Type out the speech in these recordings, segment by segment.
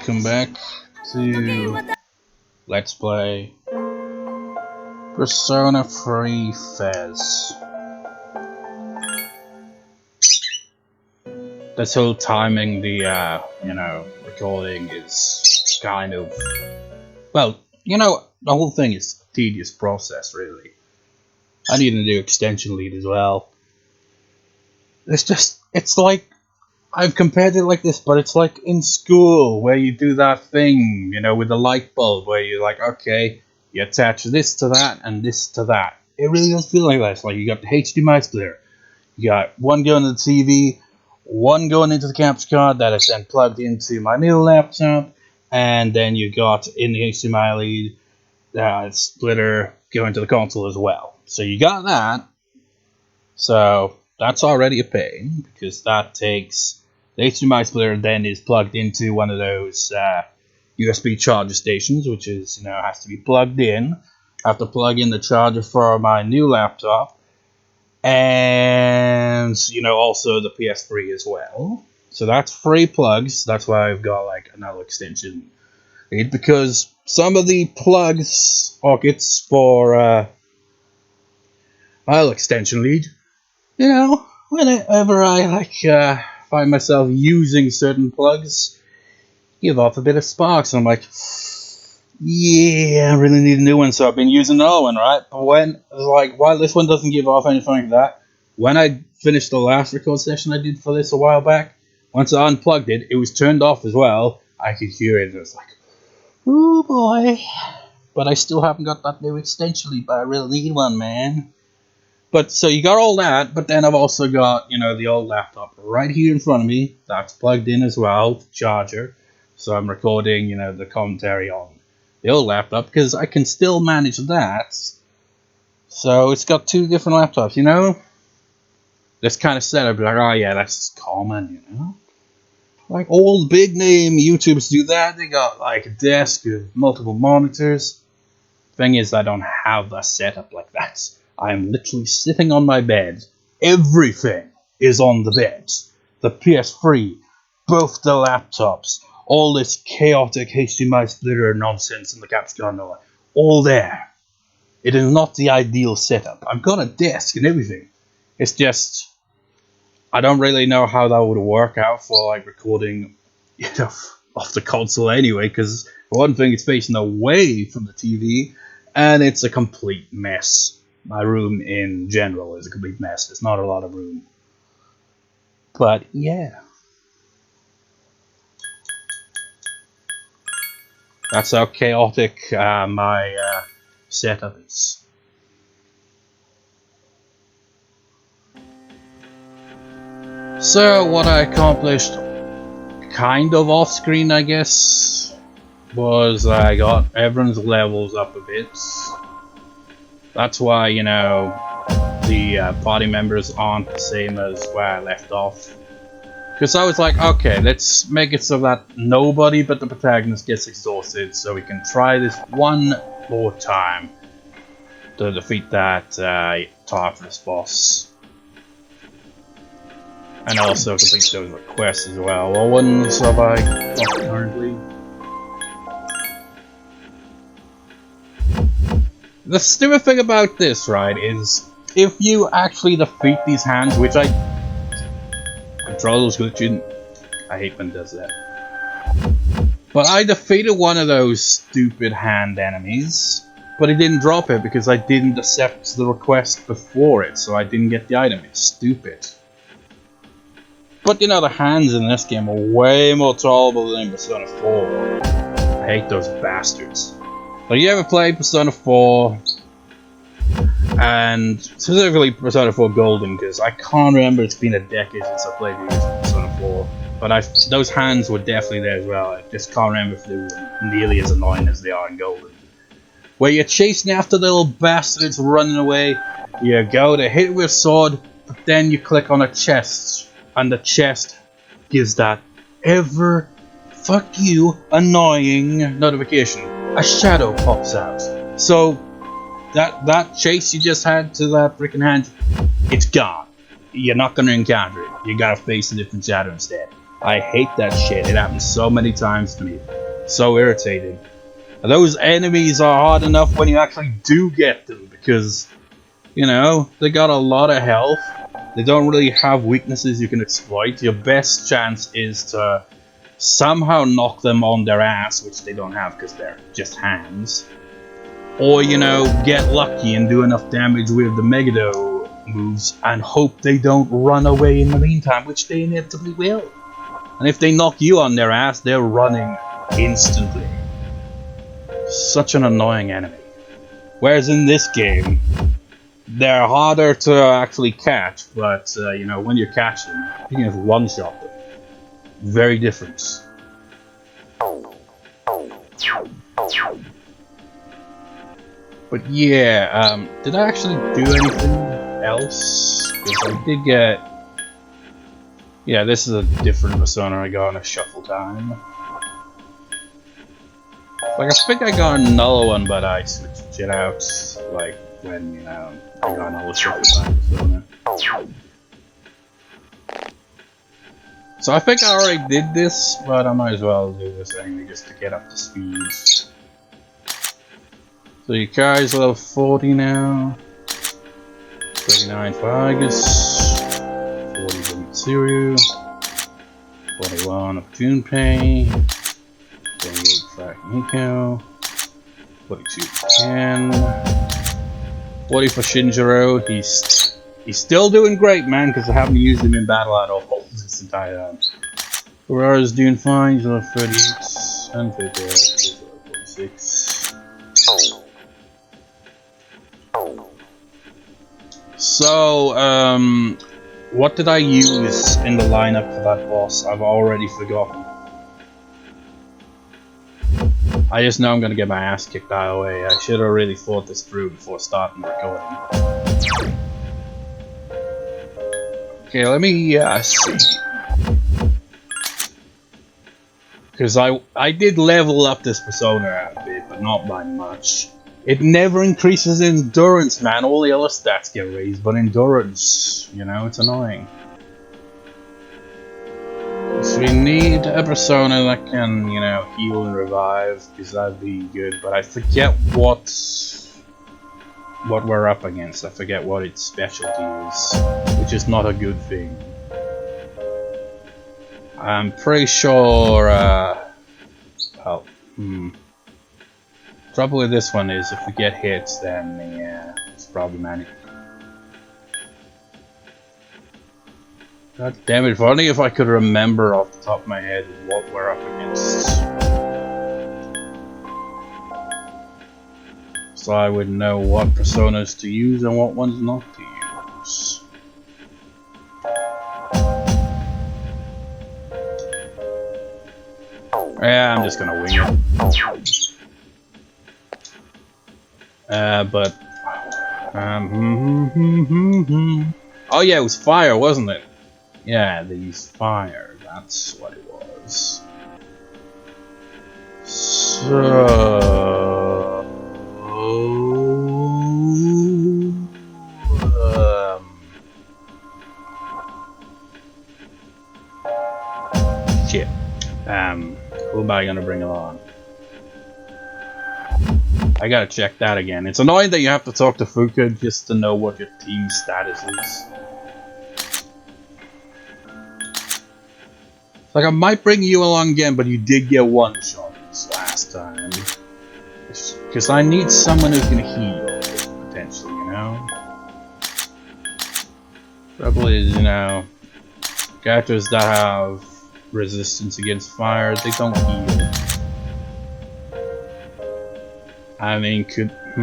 welcome back to Let's Play Persona 3 FES. This whole timing the recording is kind of, well, the whole thing is a tedious process, really. I need to do extension lead as well. It's like, I've compared it like this, but it's like in school where you do that thing, with the light bulb, where you're like, okay, you attach this to that and this to that. It really does feel like that. It's like you got the HDMI splitter, you got one going to the TV, one going into the capture card that is then plugged into my new laptop, and then you got in the HDMI lead splitter going to the console as well. So you got that. So that's already a pain, because that takes the HDMI splitter, then is plugged into one of those USB charger stations, which is has to be plugged in. I have to plug in the charger for my new laptop, and also the PS3 as well. So that's 3 plugs. That's why I've got like another extension lead, because some of the plugs sockets for my extension lead, whenever I find myself using certain plugs, give off a bit of sparks. I'm like, yeah, I really need a new one, so I've been using another one, right? But while this one doesn't give off anything like that, when I finished the last record session I did for this a while back, once I unplugged it, it was turned off as well. I could hear it, and it was like, oh boy. But I still haven't got that new extension lead, but I really need one, man. But so you got all that, but then I've also got, the old laptop right here in front of me. That's plugged in as well, the charger. So I'm recording, the commentary on the old laptop, because I can still manage that. So it's got 2 different laptops, This kind of setup, like, oh yeah, that's common, Like old big name YouTubers do that. They got like a desk with multiple monitors. Thing is, I don't have a setup like that. I'm literally sitting on my bed. Everything is on the bed. The PS3, both the laptops, all this chaotic HDMI splitter nonsense in the capture card, all there. It is not the ideal setup. I've got a desk and everything. It's just, I don't really know how that would work out for like recording, off the console anyway. Because for one thing, it's facing away from the TV, and it's a complete mess. My room in general is a complete mess. There's not a lot of room. But yeah. That's how chaotic my setup is. So what I accomplished, kind of off screen I guess, was I got everyone's levels up a bit. That's why, the party members aren't the same as where I left off. Because I was like, okay, let's make it so that nobody but the protagonist gets exhausted, so we can try this one more time to defeat that Tartarus boss. And also complete those requests as well. What ones have I got currently? The stupid thing about this, right, is if you actually defeat these hands, which controller's glitching. I hate when it does that. But I defeated one of those stupid hand enemies, but it didn't drop it because I didn't accept the request before it, so I didn't get the item. It's stupid. But the hands in this game are way more tolerable than in Persona 4. I hate those bastards. But you ever played Persona 4, and specifically Persona 4 Golden, because I can't remember, it's been a decade since I played Persona 4, but those hands were definitely there as well. I just can't remember if they were nearly as annoying as they are in Golden. Where you're chasing after the little bastards running away, you go to hit it with a sword, but then you click on a chest, and the chest gives that ever fuck you annoying notification. A shadow pops out. So that chase you just had to that freaking hand, it's gone. You're not gonna encounter it. You gotta face a different shadow instead. I hate that shit. It happens so many times to me. So irritating. Those enemies are hard enough when you actually do get them, because, you know, they got a lot of health. They don't really have weaknesses you can exploit. Your best chance is to somehow knock them on their ass, which they don't have because they're just hands. Or, you know, get lucky and do enough damage with the Megiddo moves and hope they don't run away in the meantime, which they inevitably will. And if they knock you on their ass, they're running instantly. Such an annoying enemy. Whereas in this game, they're harder to actually catch, but you know, when you catch them, you can just one-shot them. Very different. But yeah, did I actually do anything else? Because I did get... Yeah, this is a different persona I got in a shuffle time. Like, I think I got another one, but I switched it out, like, when, you know, I got another shuffle time persona. So I think I already did this, but I might as well do this anyway, just to get up to speed. So you guys level 40 now. 39 for Argus. 40 for Mitsuru. 41 of Junpei. 28 for Akihiko. 42 for Ken. 40 for Shinjiro. He's still doing great, man, because I haven't used him in battle at all this entire time. Ferrara's doing fine. He's level 38. And 46. So, what did I use in the lineup for that boss? I've already forgotten. I just know I'm gonna get my ass kicked either way. I should have really thought this through before starting recording. Okay, let me see. Because I did level up this persona a bit, but not by much. It never increases endurance, man. All the other stats get raised, but endurance, you know, it's annoying. So we need a persona that can, you know, heal and revive, because that'd be good. But I forget what we're up against. I forget what its specialty is, which is not a good thing. I'm pretty sure, well, trouble with this one is if we get hits, then yeah, it's problematic. God damn it, if only if I could remember off the top of my head what we're up against. So I would know what personas to use and what ones not to use. Yeah, I'm just gonna wing it. Oh yeah, it was fire, wasn't it? Yeah, they used fire. That's what it was. So... shit. Who am I gonna bring along? I gotta check that again. It's annoying that you have to talk to Fuka just to know what your team status is. Like, I might bring you along again, but you did get one shot last time. Because I need someone who can heal, potentially, you know? Trouble is, you know, characters that have resistance against fire, they don't heal. I mean, I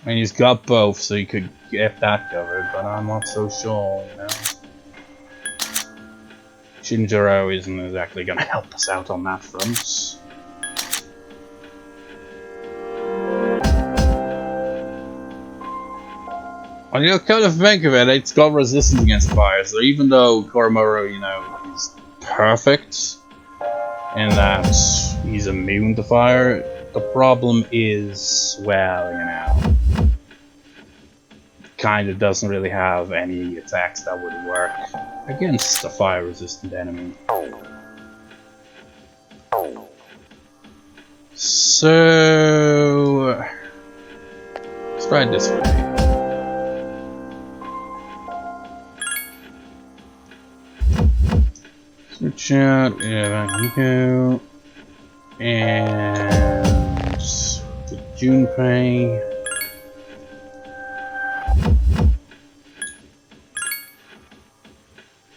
mean, he's got both, so you could get that covered, but I'm not so sure, you know? Shinjiro isn't exactly gonna help us out on that front. Well, you know, come to think of it, it's got resistance against fire, so even though Koromoro, you know, is perfect in that he's immune to fire, the problem is, well, you know, kinda doesn't really have any attacks that would work against a fire-resistant enemy. So let's try it this way. Switch out, yeah, we go. And the Junpei.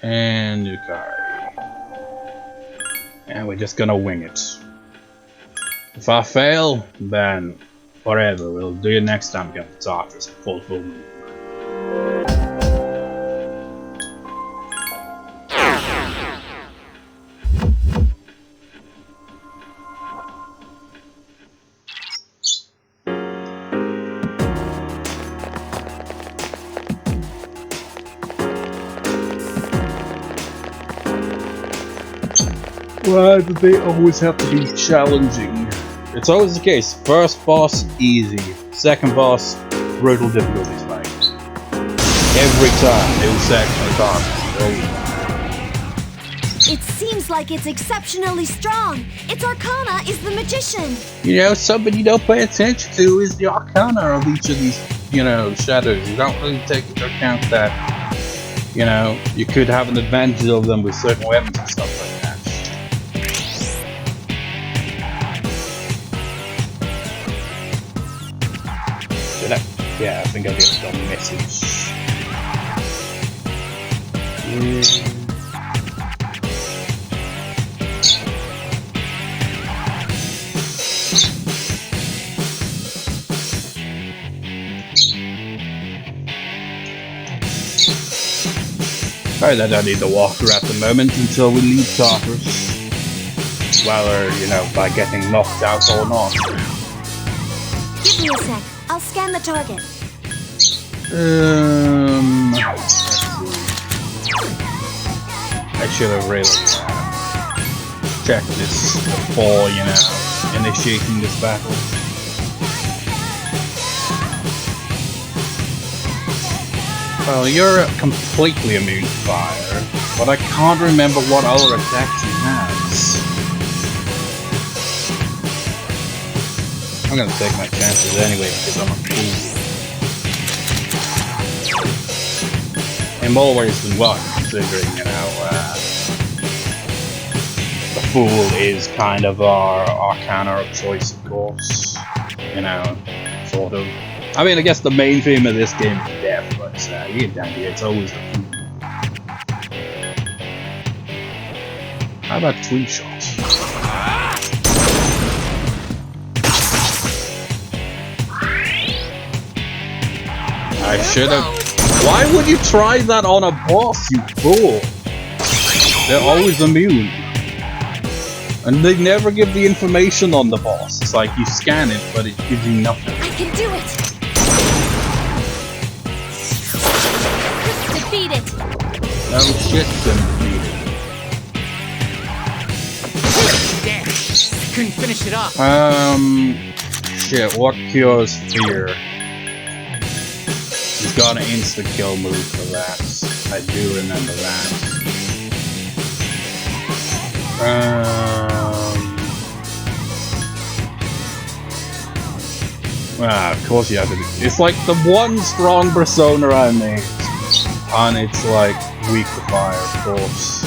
And Yukari. And we're just gonna wing it. If I fail, then whatever, we'll do it next time against Tartarus full move. Why do they always have to be challenging? It's always the case. First boss, easy. Second boss, brutal difficulty spike. Every time, new section of Tartarus. It seems like it's exceptionally strong. Its arcana is the magician. You know, something you don't pay attention to is the arcana of each of these, you know, shadows. You don't really take into account that, you know, you could have an advantage of them with certain weapons and stuff like that. Yeah, I think I get the message. Sorry that I need the walker at the moment until we leave Tartarus. Whether, you know, by getting knocked out or not. Give me a sec. I'll scan the target. Let's see. I should have really checked this before, you know, initiating this battle. Well, you're completely immune to fire, but I can't remember what other attacks he has. I'm gonna take my chances anyway because I'm a fool. In more ways than one, considering, you know, the fool is kind of our arcana of choice, of course. You know, sort of. I mean, I guess the main theme of this game is death, but you get down here, it's always the fool. How about twin shots? I should have. Why would you try that on a boss, you fool? They're always immune. And they never give the information on the boss. It's like you scan it, but it gives you nothing. I can do it! Defeat it! No shit, then defeat Damn! Couldn't finish it off. Shit, what cures fear? He's got an insta-kill move for that. I do remember that. Of course you have to do. It's like the one strong persona I made. And it's like weak to fire, of course.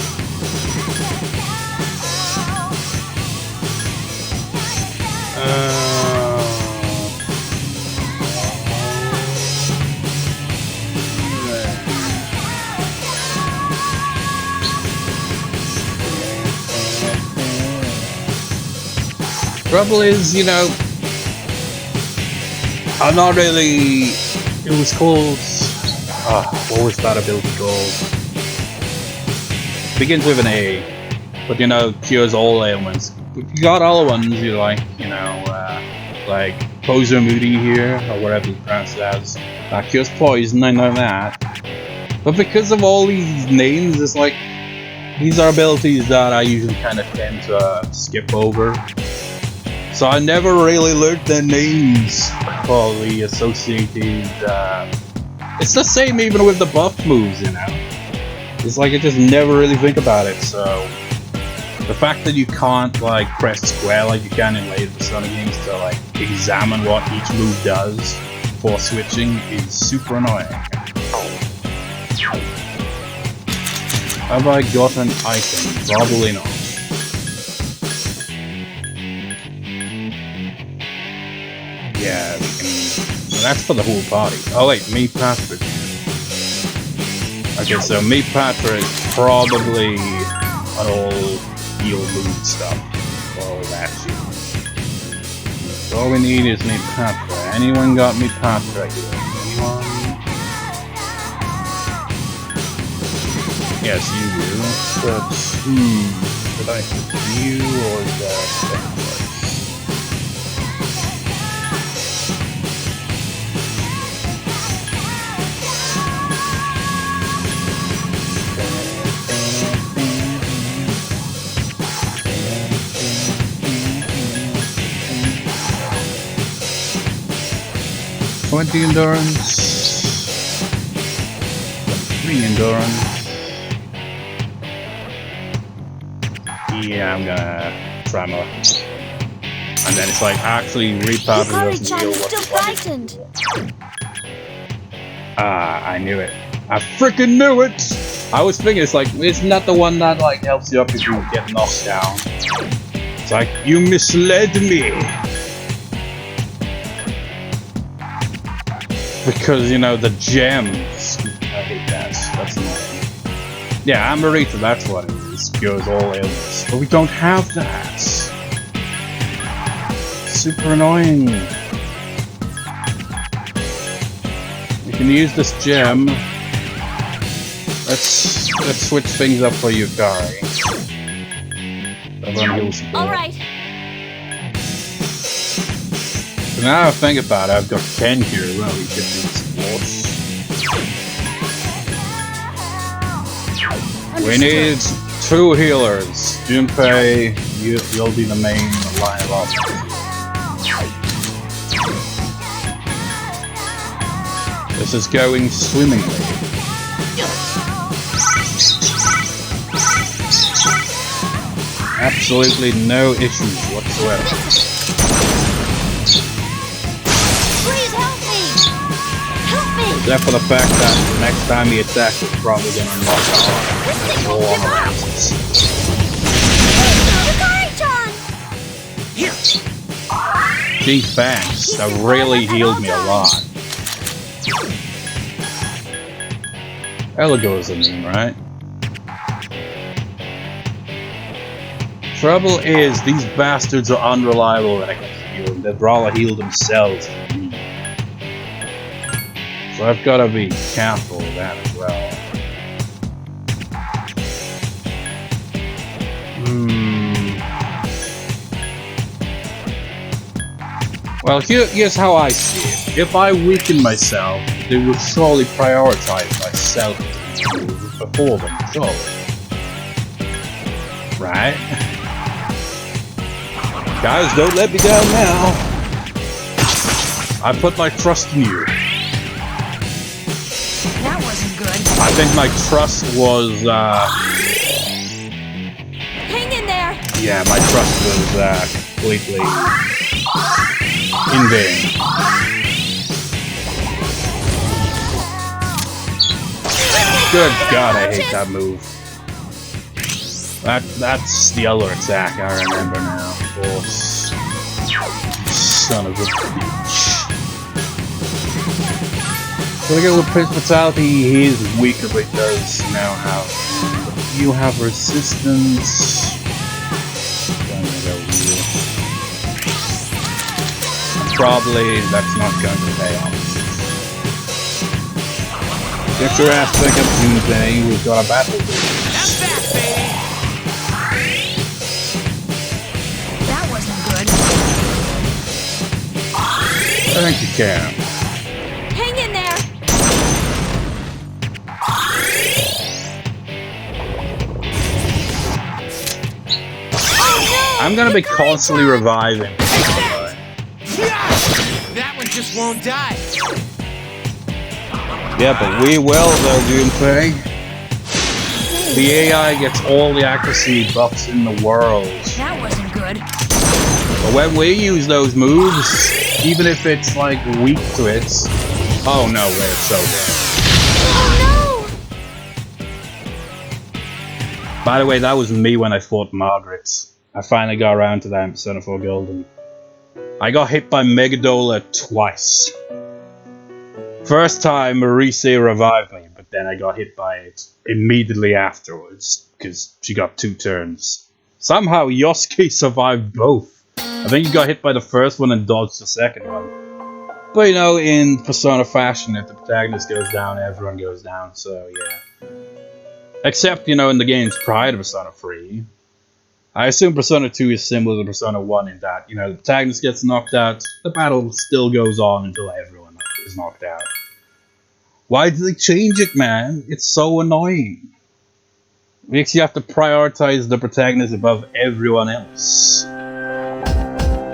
Trouble is, you know, I'm not really. It was called. What was that ability called? Begins with an A, but you know, cures all ailments. If you got other ones, you like, you know, like Poser Moody here, or whatever you pronounce it as. That cures poison, I know that. But because of all these names, it's like these are abilities that I usually kind of tend to skip over. So I never really learned their names for the associated It's the same even with the buff moves, you know? It's like I just never really think about it, so... The fact that you can't, like, press square like you can in later Sonic games to, like, examine what each move does before switching is super annoying. Have I got an item? Probably not. Yeah, we can... That's for the whole party. Oh wait, me, Patrick. Okay, so me, Patrick, probably an all heal move stuff. All that shit. So all we need is me, Patrick. Anyone got me, Patrick here? Anyone? Yes, you do. But, should I hit you or is that second place? $20 endurance, 3 endurance. Yeah, I'm gonna try more. And then it's like actually repowder doesn't heal what still frightened. I knew it. I freaking knew it! I was thinking it's like, isn't that the one that like helps you up if you get knocked down? It's like, you misled me! Because, you know, the gems. I hate that. That's annoying. Yeah, Amarita, that's what it is. Cures all ailments. But we don't have that. Super annoying. We can use this gem. Let's switch things up for you, Kari. Alright. So now I think about it, I've got Ken here as well. We can do sports. We need 2 healers. Junpei, you'll be the main line of offense. This is going swimmingly. Absolutely no issues whatsoever. Except for the fact that the next time he attacks, it's probably going to knock out all on the lances. Gee, thanks. That really healed me a lot. Eligo is a meme, right? Trouble is, these bastards are unreliable when it comes to healing. They'd rather heal themselves than me. So I've got to be careful with that as well. Well, here's how I see it. If I weaken myself, they will surely prioritize myself before them, surely. Right? Guys, don't let me down now. I put my trust in you. That wasn't good. I think my trust was, Hang in there. yeah, my trust was, completely in vain. Good God, I hate that move. That's the other attack I remember now. Of course. Son of a bitch. So we go with Prince Fatality. He is weaker because now you have resistance. I'm gonna go here. Probably that's not going to pay off. Get your ass back up, Tuesday. We've got a battle. That's back, baby. That wasn't good. Thank you, Cam. Hang in there. I'm gonna be constantly reviving. That one just won't die. Yeah, but we will though, Junpei. The AI gets all the accuracy buffs in the world. That wasn't good. But when we use those moves, even if it's like weak to it, oh no, way, it's so good. Oh By the way, that was me when I fought Margaret. I finally got around to that in Persona 4 Golden. I got hit by Megadola twice. First time, Marise revived me, but then I got hit by it immediately afterwards, because she got 2 turns. Somehow Yosuke survived both. I think he got hit by the first one and dodged the second one. But you know, in Persona fashion, if the protagonist goes down, everyone goes down, so yeah. Except, you know, in the games prior to Persona 3. I assume Persona 2 is similar to Persona 1 in that, you know, the protagonist gets knocked out, the battle still goes on until everyone is knocked out. Why did they change it, man? It's so annoying. It makes you have to prioritize the protagonist above everyone else.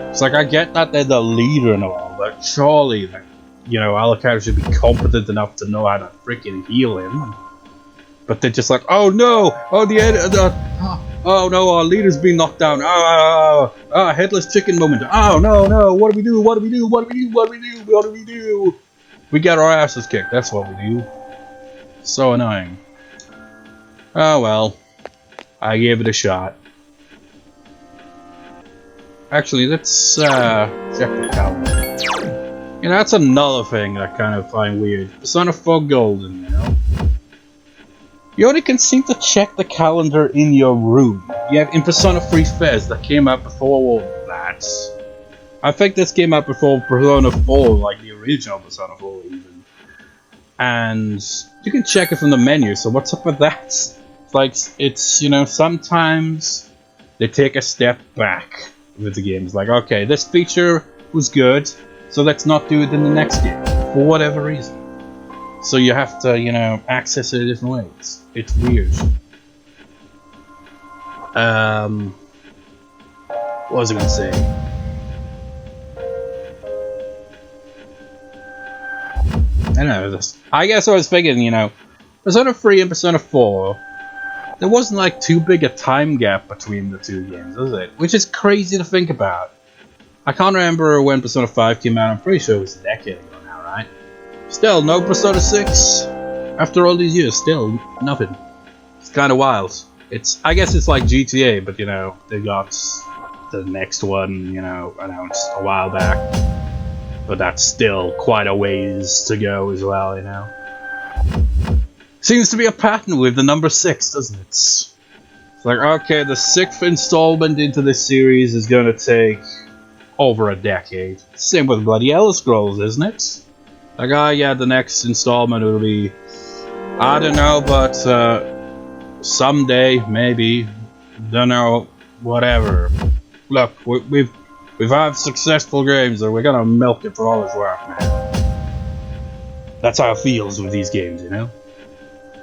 It's like, I get that they're the leader and all, but surely, like, you know, Alucard should be competent enough to know how to freaking heal him. But they're just like, oh no! Oh, oh no, our leader's been knocked down. Headless chicken moment. Oh no, what do we do? What do we do? What do we do? What do we do? What do we do? We get our asses kicked, that's what we do. So annoying. Oh well. I gave it a shot. Actually, let's check the calendar. You know, that's another thing I kind of find weird. Persona 4 Golden, you know? You only can seem to check the calendar in your room. You have in Persona 3 FES that came out before all that. I think this came out before Persona 4, like the original Persona 4 even. And you can check it from the menu, so what's up with that? It's like, it's, you know, sometimes they take a step back with the game. It's like, okay, this feature was good, so let's not do it in the next game, for whatever reason. So you have to, you know, access it a different way. It's weird. What was I gonna say? I don't know. I guess I was thinking, you know, Persona 3 and Persona 4, there wasn't like too big a time gap between the two games, was it? Which is crazy to think about. I can't remember when Persona 5 came out. I'm pretty sure it was a decade ago now, right? Still, no Persona 6. After all these years, still nothing. It's kind of wild. I guess it's like GTA, but you know, they got the next one, you know, announced a while back. But that's still quite a ways to go as well, you know. Seems to be a pattern with the number 6, doesn't it? It's like, okay, the 6th installment into this series is gonna take over a decade. Same with bloody Elder Scrolls, isn't it? Like, oh yeah, the next installment will be, I don't know, but someday, maybe, don't know, whatever. Look, we've had successful games, and we're gonna milk it for all it's worth, man. That's how it feels with these games, you know?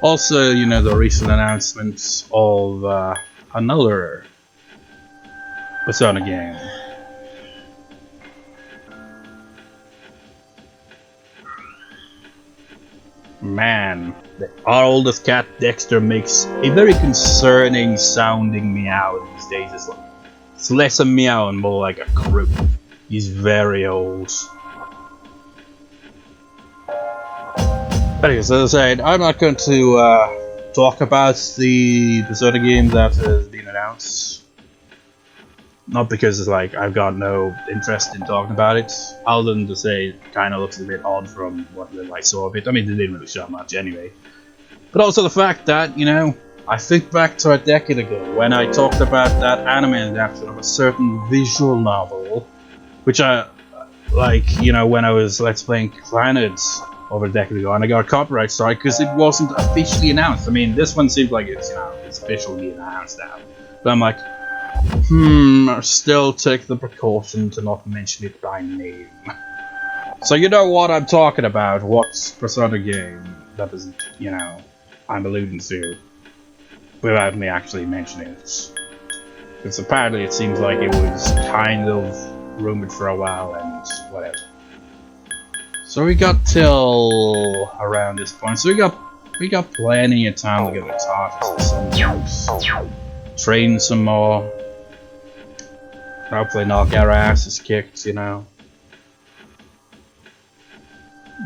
Also, you know, the recent announcements of another Persona game. Man, our oldest cat Dexter makes a very concerning sounding meow these days. It's less a meow and more like a croak. He's very old. Anyways, as I said, I'm not going to talk about the Persona game that has been announced. Not because it's like I've got no interest in talking about it, other than to say it kind of looks a bit odd from what little I saw of it. I mean, they didn't really show much anyway. But also the fact that, you know, I think back to a decade ago when I talked about that anime adaptation of a certain visual novel, which I, like, you know, when I was Let's Playing Planet over a decade ago, and I got a copyright strike because it wasn't officially announced. I mean, this one seems like it's, you know, it's officially announced now. But I'm like, I'll still take the precaution to not mention it by name. So you know what I'm talking about, what Persona game that is, you know, I'm alluding to, without me actually mentioning it. Because apparently it seems like it was kind of rumored for a while and whatever. So we got till around this point. So we got plenty of time to get the Tartarus to some use. Train some more. Hopefully not get our asses kicked, you know.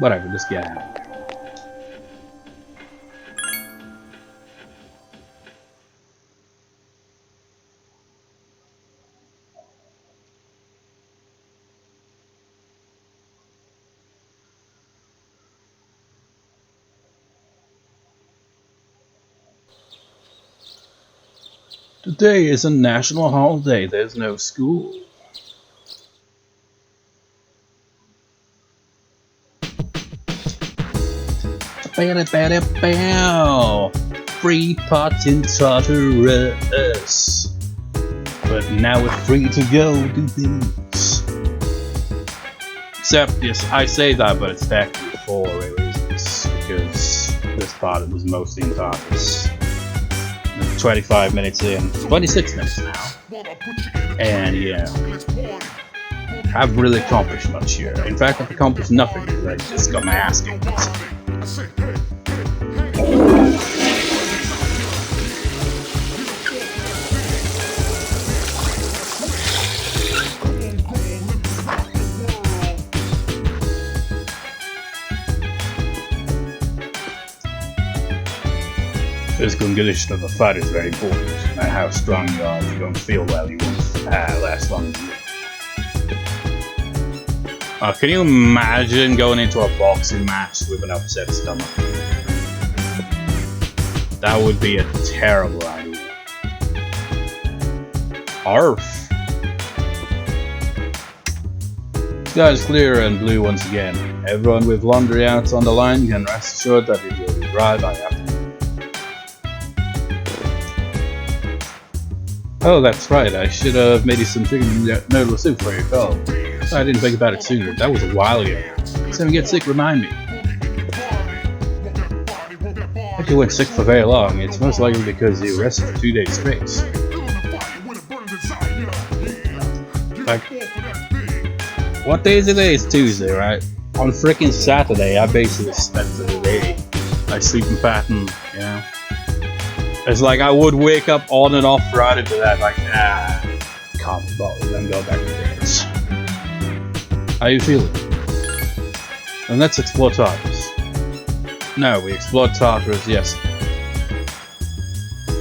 Whatever, just get out of here. Today is a national holiday, there's no school. Free pot in Tartarus. But now we're free to go do things. Except, yes, I say that, but it's actually 4 reasons. Because this part was mostly in Tartarus. 25 minutes in, 26 minutes now, and yeah, I've really accomplished much here. In fact, I've accomplished nothing because I just got my ass kicked. Physical condition of the fight is very important. No matter how strong you are, if you don't feel well, you won't last long. Can you imagine going into a boxing match with an upset stomach? That would be a terrible idea. Arf! Sky is clear and blue once again. Everyone with laundry out on the line can rest assured that it will be dry by afternoon. Oh, that's right, I should have made you some chicken noodle soup for your cold. I didn't think about it sooner, that was a while ago. Next time you get sick, remind me. If you went sick for very long, it's most likely because you rested for 2 days straight. Like, what day is it today? It's Tuesday, right? On frickin' Saturday, I basically spent the day like sleeping pattern, you know? It's like I would wake up on and off right into that, like, can't be bothered, then go back to bed. How you feeling? And let's explore Tartarus. No, we explored Tartarus yesterday.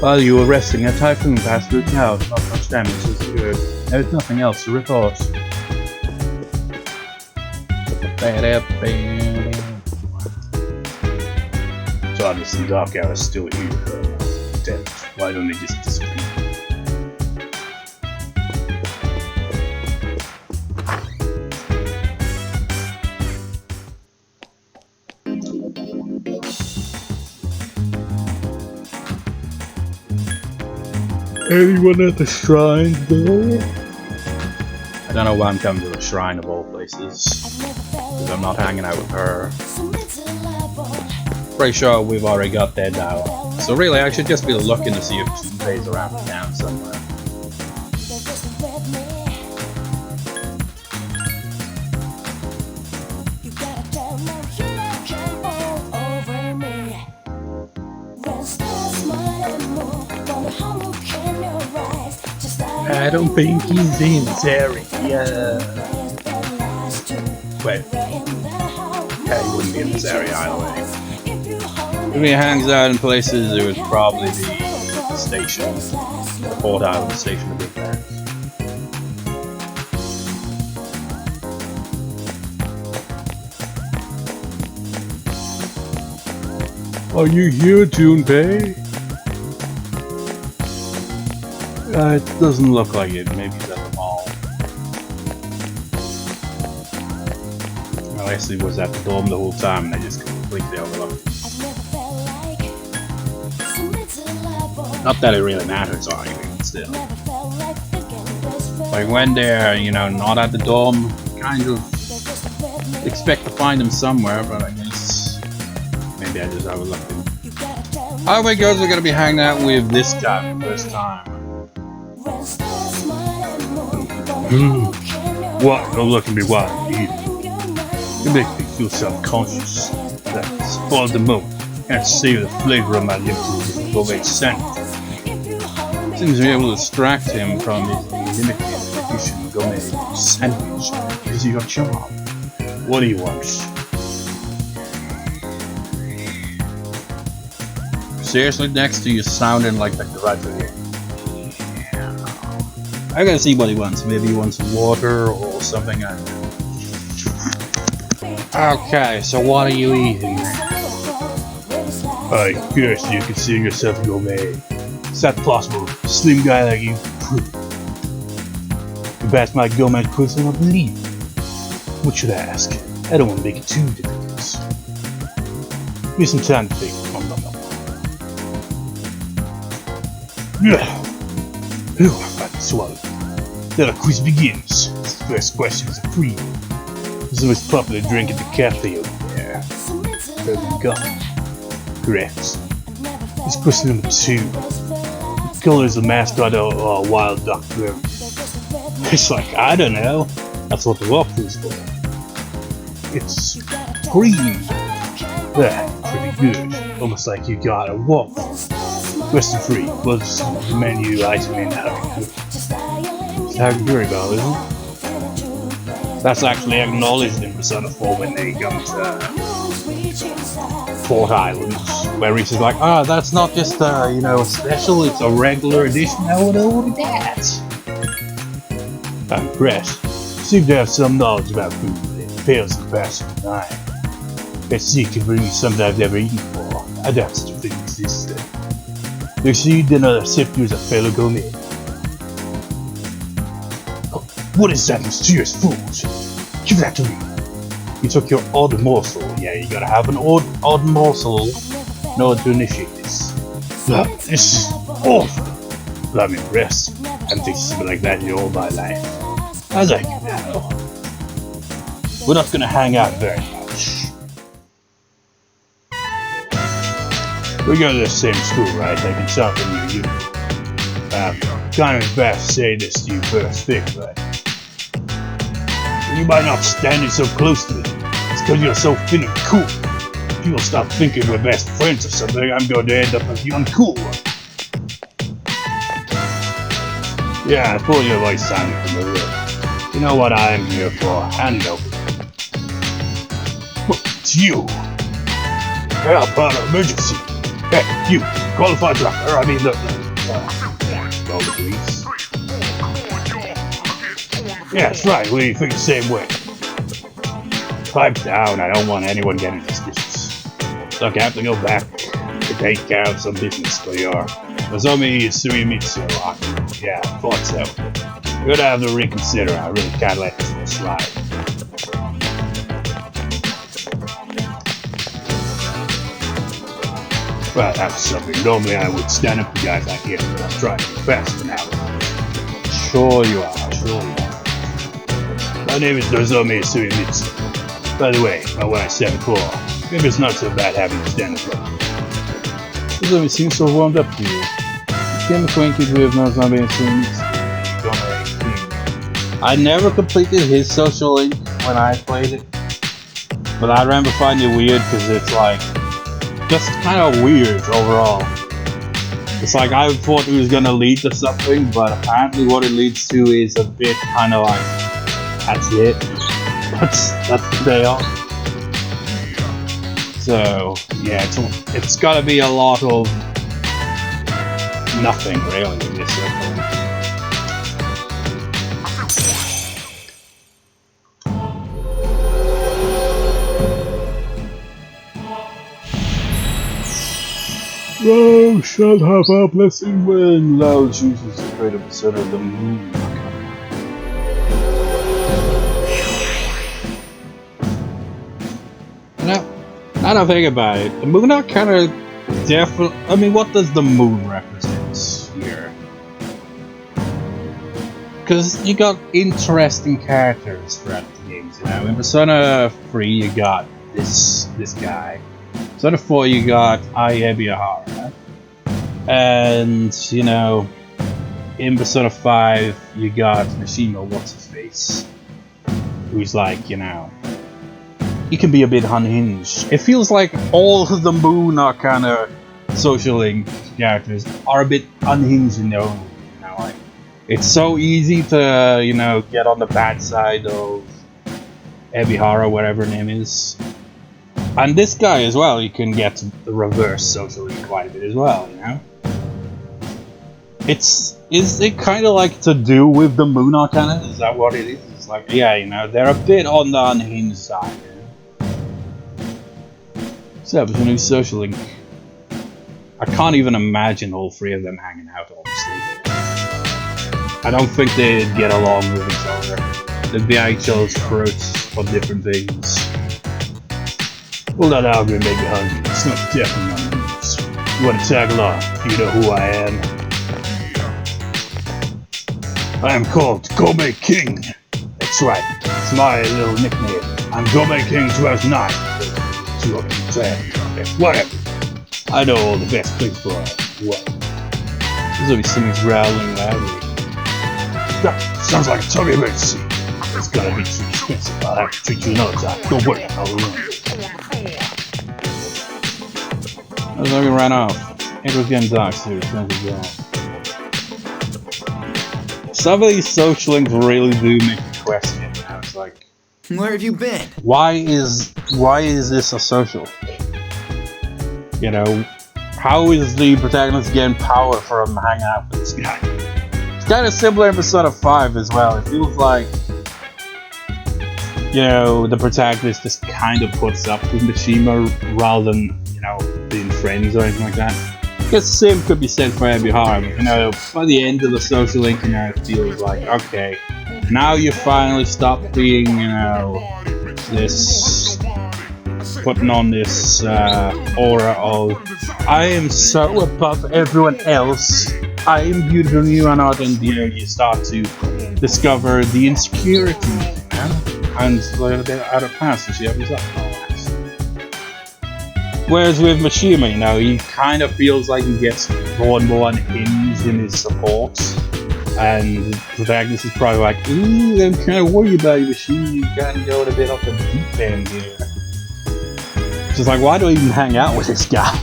While you were resting, a typhoon passed through town. Not much damage was occurred. There is nothing else to report. Tartarus and Dark Hour is still here. Damn it, why don't they just disappear? Anyone at the shrine though? I don't know why I'm coming to the shrine of all places. Because I'm not hanging out with her. Pretty sure we've already got that dialogue. So really, I should just be looking to see if she plays around the town somewhere. I don't think he's in this area. Wait. Yeah, he wouldn't be in this area either way. If he hangs out in places, it would probably be the station. The Port Island station would be there. Are you here, Junpei? It doesn't look like it. Maybe he's at the mall. Unless he was at the dorm the whole time and I just completely overlooked him. Not that it really matters or anything, but still. Like when they're, you know, not at the dorm, kind of expect to find him somewhere, but I guess maybe I just overlooked him. Oh my god, we're gonna be hanging out with this guy for the first time. What? Don't look at me, what? You make me feel self-conscious. That spoil the moment and save the flavor of my limited gourmet sandwich. Seems to be able to distract him from his limited edition gourmet sandwich because of your job. What do you want? Seriously, Dexter, you're sounding like the director here. I gotta see what he wants. Maybe he wants water or something. Okay, so what are you eating? I guess you consider yourself gourmet. Is that possible? Slim guy like you? You pass my gourmet quiz and I believe you. What should I ask? I don't want to make it too difficult. Give me some time to think. Phew, I can swallow. Then our quiz begins. The first question is a free one. This is the most popular drink at the cafe over there. Bourbon coffee. Correct. It's question number 2. What color is the mascot of Wild Duck Bourbon? It's like, I don't know. That's what the waffle is for. It's green. Yeah, pretty good. Almost like you got a waffle. Question 3. What's the menu item in Harry? Very well, isn't it? That's actually acknowledged in Persona 4 when they come to Port Islands, where Reese is like, that's not just a special, it's a regular edition. I would order that. I'm impressed. You seem to have some knowledge about food, but it fails in passing the time. Let's see, can bring you something I've never eaten before. I doubt such a thing existed. You see, then accept you as a fellow gourmet. Oh, what is that mysterious food? Give that to me. You took your odd morsel. Yeah, you gotta have an odd morsel in order to initiate this. This is awful. But I'm impressed. I haven't tasted something like that in all my life. I like it now. We're not gonna hang out very much. We go to the same school, right? I can tell from your uniform. Kind of embarrassed to say this to you first thing, but you might not standing so close to me. It's because you're so thin and cool. If you don't stop thinking we're best friends or something, I'm going to end up as the uncool one. Yeah, I thought your voice sounded familiar. You know what I'm here for? Hand over. Well, it's you. Help on an emergency. Hey, you, qualified driver. I mean, look. Call the police. Yeah, that's right. We think the same way. Pipe down. I don't want anyone getting suspicious. Look, I have to go back to take care of some business for your Nozomi Suemitsu. Yeah, I thought so. You're gonna have to reconsider. I really can't let this one slide. Well, that's something. Normally I would stand up to guys like you, but I'm trying to be fast for now. Sure you are. My name is Nozomi Suemitsu. By the way, about what I said before, maybe it's not so bad having to stand up. Nozomi seems so warmed up to you. You became acquainted with Nozomi Suemitsu. I never completed his social link when I played it, but I remember finding it weird because it's like just kind of weird overall. It's like I thought it was gonna lead to something, but apparently what it leads to is a bit kind of like that's it. That's the payoff. So yeah, it's gotta be a lot of nothing really in this circle. Thou shalt have our blessing when thou chooses to create a persona of the moon. Now that I think about it, the moon arcana definitely. I mean, what does the moon represent here? Because you got interesting characters throughout the games. In Persona 3 you got this guy. Persona 4 you got Ayebihara, and in Persona 5 you got Mishima, what's his face, who's like he can be a bit unhinged. It feels like all of the Moon Arcana social link characters are a bit unhinged in their own. You know, like it's so easy to, you know, get on the bad side of Ebihara, whatever her name is. And this guy as well, you can get the reverse social link quite a bit as well, you know? Is it kind of like to do with the Moon Arcana? Is that what it is? It's like, yeah, you know, they're a bit on the unhinged side. You know? So, with a new social link. I can't even imagine all three of them hanging out, honestly. I don't think they'd get along with each other. They'd be each other's throats for different things. Well, that argument made me hungry. It's not definitely my moves. You want to tag along? You know who I am. I am called Gourmet King. That's right. It's my little nickname. I'm Gourmet King 12-9. 210. Whatever. I know all the best things for what? There's always something growling loudly. That sounds like a tummy emergency. It's gonna be too expensive. I'll have to treat you another time. Don't worry, I'll remember. I was looking right off. It was getting dark, so it's going to go. Some of these social links really do make me question it. I was like, where have you been? Why is this a social? You know, how is the protagonist getting power from hanging out with this guy? It's kind of similar in Persona 5 as well. It feels like, you know, the protagonist just kind of puts up with Mishima rather than, you know, being friends or anything like that. I guess the same could be said for Ebihara, but, you know, by the end of the social link, you know, it feels like, okay, now you finally stop being, you know, this, putting on this aura of, I am so above everyone else, I am beautiful, you are not, and, you know, you start to discover the insecurity, you know, and learn a bit out of past and see how he's up. Whereas with Mishima, you know, he kind of feels like he gets more and more unhinged in his support. And the protagonist is probably like, ooh, I'm kind of worried about you, Mishima. You kind of going a bit off the deep end here. Just like, why do I even hang out with this guy?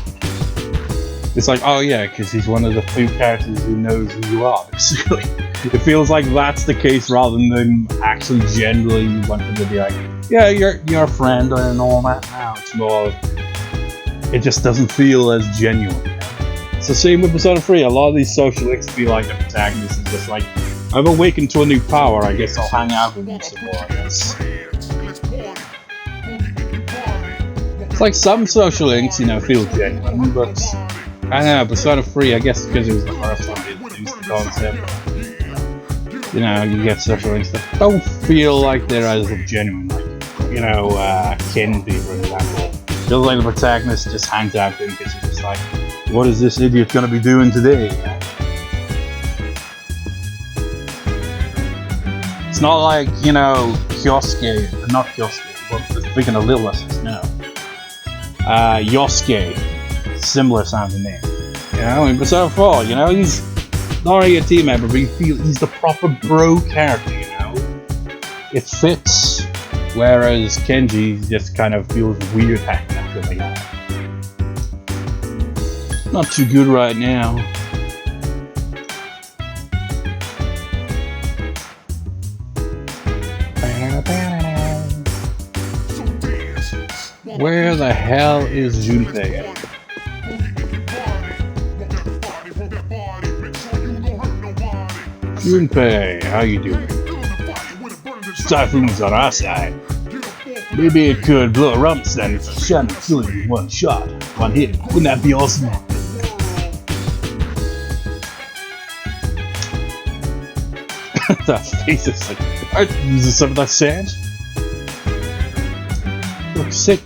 It's like, oh yeah, because he's one of the few characters who knows who you are, basically. It feels like that's the case rather than them actually generally wanting to be like, yeah, you're a friend and all that now. It's more of, it just doesn't feel as genuine. It's the same with Persona 3. A lot of these social links feel like the protagonist is just like, I've awakened to a new power, I guess I'll hang out with you some more, I guess. It's like some social links, you know, feel genuine, but I don't know, Persona 3, I guess because it was the first one to introduce the concept. You know, you get social links that don't feel like they're as genuine, like, you know, Kenji, for example. Feels like the protagonist just hangs out with him because he's just like, what is this idiot gonna be doing today? It's not like, you know, Kyosuke, not Kyosuke, but speaking of Little Lessons, no. Yosuke, similar sounding name. You know, in Persona 4, you know, he's not only a team member, but you feel he's the proper bro character, you know? It fits. Whereas Kenji just kind of feels weird hanging out with me. Not too good right now. Where the hell is Junpei? Junpei, how you doing? Typhoon's on our side. Maybe it could blow a rump stand if I shot and kill you in one shot, one hit. Wouldn't that be awesome? That face is like, alright, using some of that sand. Looks sick.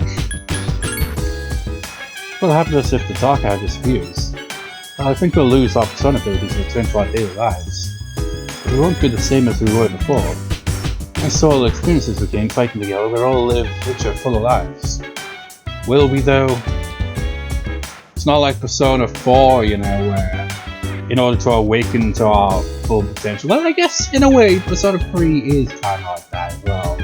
What happens if the dark hour disappears? I think we'll lose our persona abilities and return to our daily lives. But we won't be the same as we were before. Thanks to all the experiences we gained fighting together, we'll all live richer, fuller lives. Will we though? It's not like Persona 4, you know, where in order to awaken to our full potential. Well, I guess in a way, Persona 3 is kind of like that as well.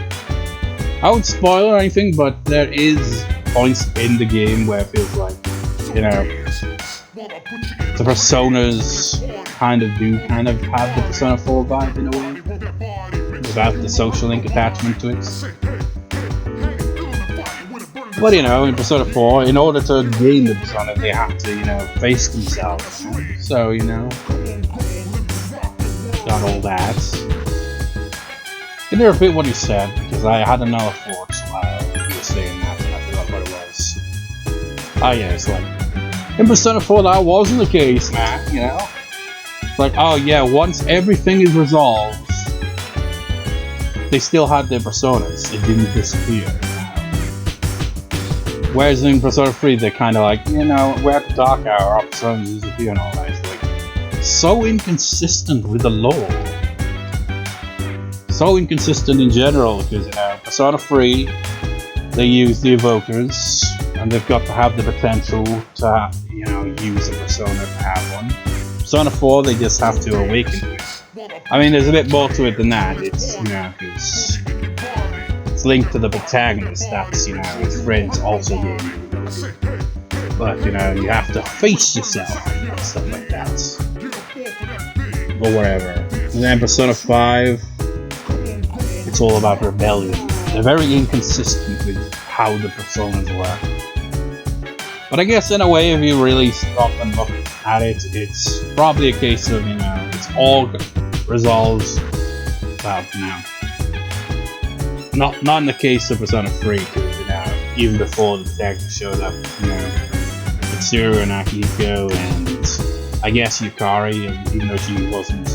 I won't spoil or anything, but there is points in the game where it feels like, you know, the personas kind of have the Persona 4 vibe in a way, without the social link attachment to it. But you know, in Persona 4, in order to gain the Persona, they have to, you know, face themselves. So, you know, got all that. Can you repeat what you said? Because I had another thought while you were saying that, and I forgot what it was. Oh yeah, it's like, in Persona 4 that wasn't the case, man, you know? Like, oh yeah, once everything is resolved, they still had their personas, it didn't disappear. Whereas in Persona 3, they're kind of like, you know, we're at the dark hour, our personas disappear and all that. It's like, so inconsistent with the lore. So inconsistent in general, because, you know, Persona 3, they use the evokers, and they've got to have the potential to, you know, use a persona to have one. Persona 4, they just have to awaken to it. I mean, there's a bit more to it than that. It's, you know, because it's linked to the protagonist. That's, you know, his friends also gain the ability. But, you know, you have to face yourself and stuff like that. Or whatever. And then Persona 5, it's all about rebellion. They're very inconsistent with how the personas work. But I guess in a way, if you really stop and look at it, it's probably a case of, you know, it's all resolves. Well, no. Not in the case of Persona 3, because, you know, even before the protagonist showed up, you know, Mitsuru and Akihiko and I guess Yukari, even though she wasn't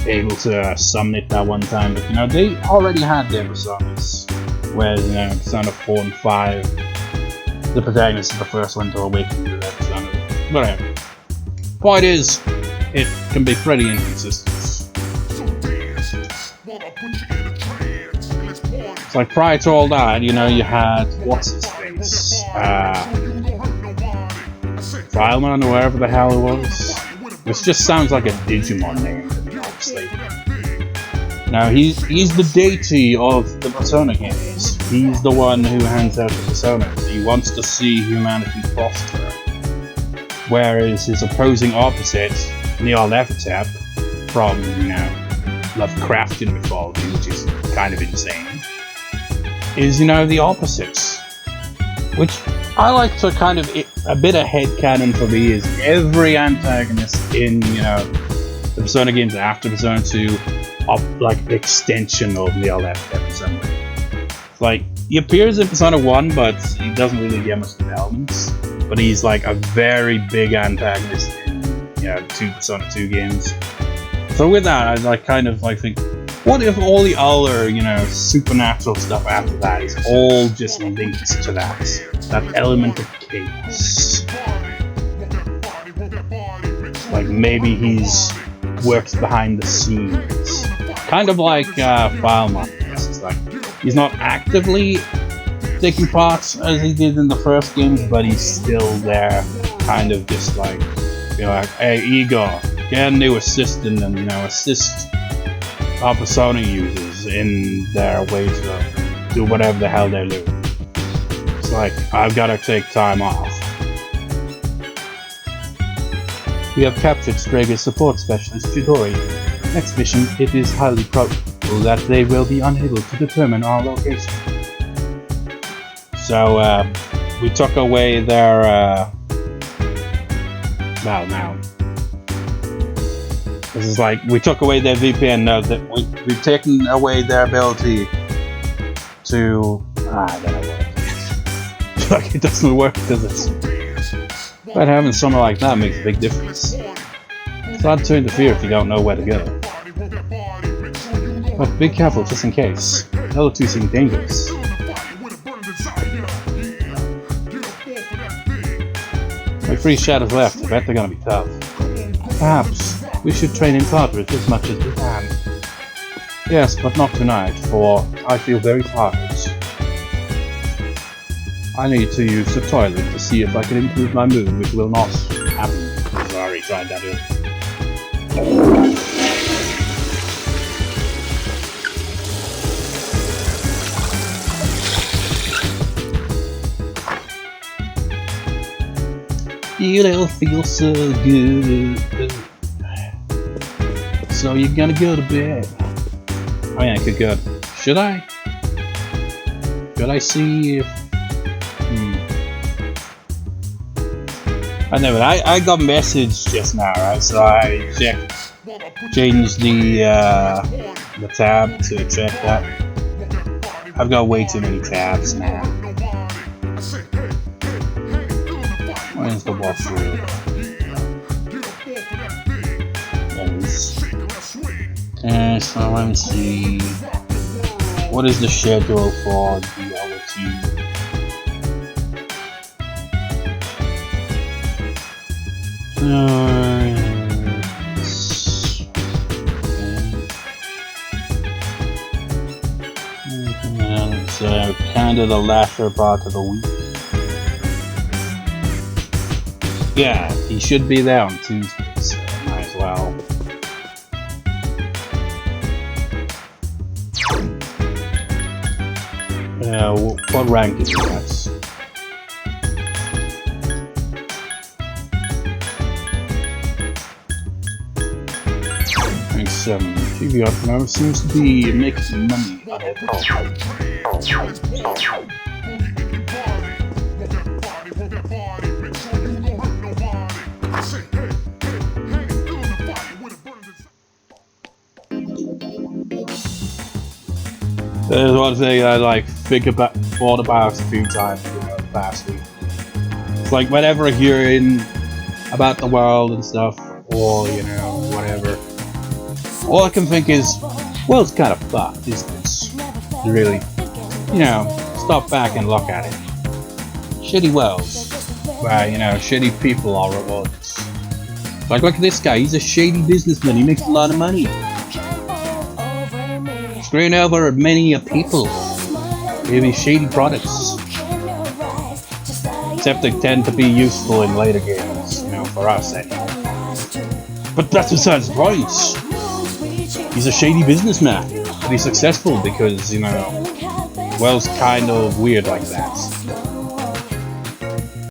able to summon it that one time, but you know, they already had their personas. Whereas, you know, Persona 4 and 5, the protagonist is the first one to awaken to their persona. Whatever. Point is, it can be pretty inconsistent. It's like prior to all that, you know, you had what's his face? Fileman or wherever the hell it was. Which just sounds like a Digimon name, obviously. Now, he's the deity of the Persona games. He's the one who hands out the Personas. He wants to see humanity prosper. Whereas his opposing opposite, Nyarlathotep, from, you know, Lovecraftian mythology, which is kind of insane, is, you know, the opposite. Which I like to kind of, a bit of headcanon for me is every antagonist in, you know, the Persona games after Persona 2 of like the extension of Nyarlathotep in some way. Like, he appears in Persona 1, but he doesn't really get much development. But he's like a very big antagonist in, you know, the 2 Persona 2 games. So with that, I like kind of like think, what if all the other, you know, supernatural stuff after that is all just linked to that element of chaos? Like maybe he's works behind the scenes, kind of like Filemon. It's like he's not actively taking part as he did in the first games, but he's still there, kind of just like, you know, like, hey Igor, get a new assistant and, you know, assist our Persona users in their way to do whatever the hell they're doing. It's like, I've got to take time off. We have captured Straga's support specialist Chidori. Next mission, it is highly probable that they will be unable to determine our location. So, we took away their, well, now. This is like, we took away their VPN, no, that we've taken away their ability to, I don't know what. Like, it doesn't work, does it? But having someone like that makes a big difference. It's hard to interfere if you don't know where to go. But be careful just in case. The other two seem dangerous. With 3 shadows left, I bet they're gonna be tough. Perhaps we should train in Tartarus as much as we can. Yes, but not tonight, for I feel very tired. I need to use the toilet to see if I can improve my mood, which will not happen, because I already tried that earlier. It'll feel so good. So you're gonna go to bed. Oh yeah, I could go. Should I? Should I see if... I know, but I got a message just now, right? So I changed the tab to check that. I've got way too many tabs now. Where's the walkthrough? And so let's see. What is the schedule for the other two? So kind of the latter part of the week. Yeah, he should be there on Tuesday, so might as well. What rank is that? Rank 7. TV Optima seems to be making money on it. There's one thing I thought about a few times the past week. It's like whenever I hear about the world and stuff, or whatever, all I can think is, well, it's kind of fucked, isn't it? Really, stop back and look at it. Shitty worlds, where shitty people are rewarded. Like look at this guy, he's a shady businessman, he makes a lot of money. Screwing over many people with these shady products. Except they tend to be useful in later games, for us anyway. But that's besides the point. He's a shady businessman, but he's successful because, world's kind of weird like that.